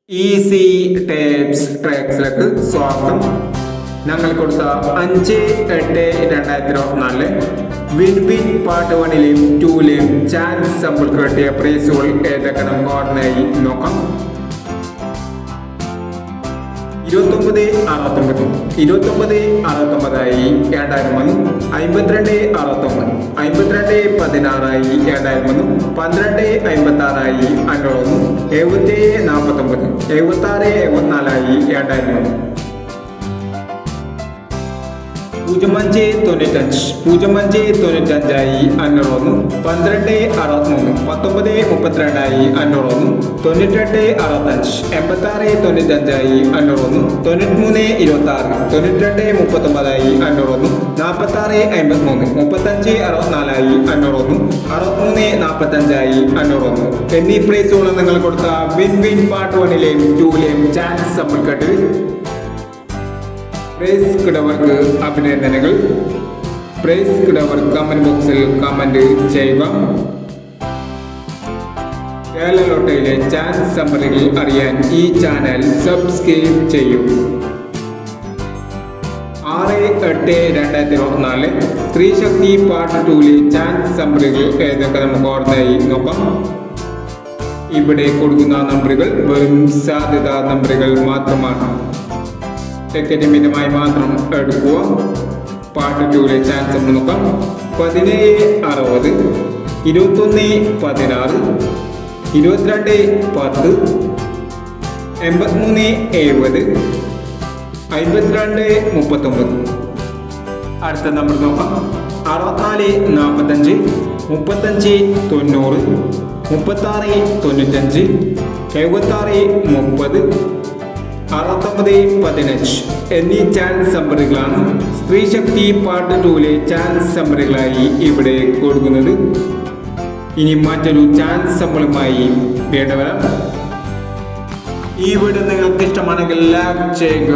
Easy tapes ട്രാക്സിലേക്ക് സ്വാഗതം. ഞങ്ങൾ കൊടുത്ത 5/8/2024 വിൻ വിൻ പാർട്ട് 1ലെയും 2ലെയും ചാൻസ് സമ്പിൾക്ക് കിട്ടിയ പ്രൈസുകൾ ഏതൊക്കെ നമുക്ക് ഓർമ്മയായി നോക്കാം. 2969 2969ആയി 2001, 5269 5216ആയി 2001, 1256ആയി 501, 7749 7674ആയി 2001, 0595 0595ആയി 501, 1263 1932ആയി 501, 9865 8695ആയി 501, 9326 9239ആയി 501, 4653 3564ആയി 501, 6345ആയി 501 എന്നീ പ്രൈസുകൾ നിങ്ങൾ കൊടുത്ത വിൻ വിൻ പാർട്ട് 1ലെയും 2ലെയും ചാൻസ് സമ്പിൾക്കട്ട് പ്രൈസ് കിടവർക്ക് അഭിനന്ദനങ്ങൾ. പ്രൈസ് കിടവർ കമന്റ് ബോക്സിൽ കമന്റ് ചെയ്യുക. കേരള ലോട്ടറിയിലെ ചാൻസ് സമ്മറികൾ അറിയാൻ ഈ ചാനൽ സബ്സ്ക്രൈബ് ചെയ്യൂ. 6/8/2024 സ്ത്രീശക്തി പാർട്ട് 2ലെ ചാൻസ് സമ്മറികൾ ഏതൊക്കെ നമുക്ക് ഓർമ്മയായി നോക്കാം. ഇവിടെ കൊടുക്കുന്ന നമ്പറുകൾ വെറും സാധ്യതാ നമ്പറുകൾ മാത്രമാണ്. ടിക്കറ്റ് മിതമായി മാത്രം എടുക്കുക. പാർട്ട് 2ലെ ചാൻസ് നോക്കാം. 1760, 2116, 2210, 8370, 5239. അടുത്ത നമ്പർ നോക്കാം. 6445, 3590, 3695, 7630, 6915 എന്നീ ചാൻസ് സമ്മറികളാണ് സ്ത്രീശക്തി പാർട്ട് 2ലെ ചാൻസ് സമ്മറികളായി ഇവിടെ കൊടുക്കുന്നത്. ഇനി മറ്റൊരു ചാൻസ് സമ്മറുമായി വീണ്ടും വരാം. ഈ വീഡിയോ നിങ്ങൾക്ക് ഇഷ്ടമാണെങ്കിൽ ലൈക്ക് ചെയ്യുക,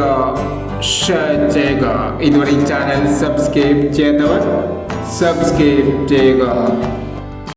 ഷെയർ ചെയ്യുക. ഇതുവരെ ഈ ചാനൽ സബ്സ്ക്രൈബ് ചെയ്യാത്തവർ സബ്സ്ക്രൈബ് ചെയ്യുക.